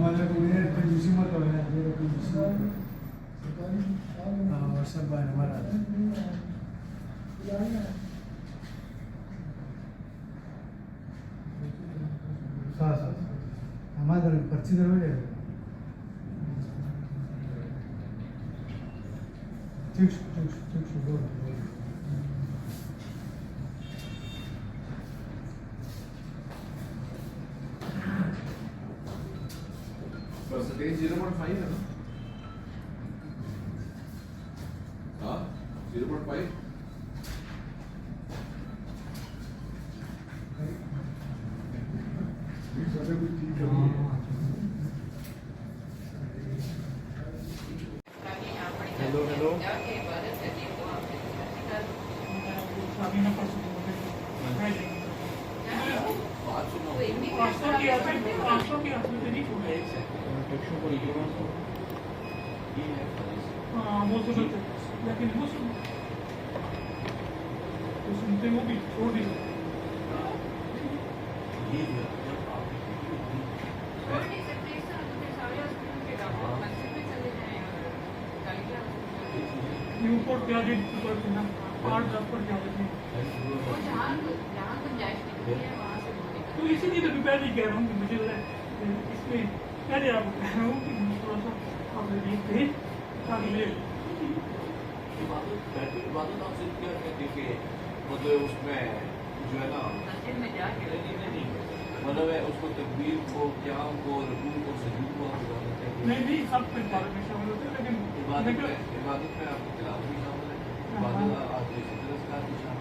हमारे को ये कंजूसी मत हो यार, ये कंजूसी हाँ व्हाट्सएप पर हमारा हमारे पर्ची दरवाजे ठीक ठीक ठीक बोल परसेंटेज 0.5 है ना? हाँ 0.5 हेलो हेलो बात सुनो लेकिन वो सुनते वो भी छोड़ दी न्यूपोर्ट क्या डेट पर ना 8-10 पर क्या होती तो इसीलिए तो पहले ही कह रहा हूँ कि मुझे इसमें पहले आपको कह रहा हूँ कि थोड़ा सा आप देखते हैं ताकि मतलब उसमें जो है ना मतलब है उसको तकबीर को क्या को रकून को सजूद को नहीं सब कुछ इबादत में शामिल होते हैं लेकिन इबादत में आपको खिलाफ भी शामिल है, इबादत आप शामिल है।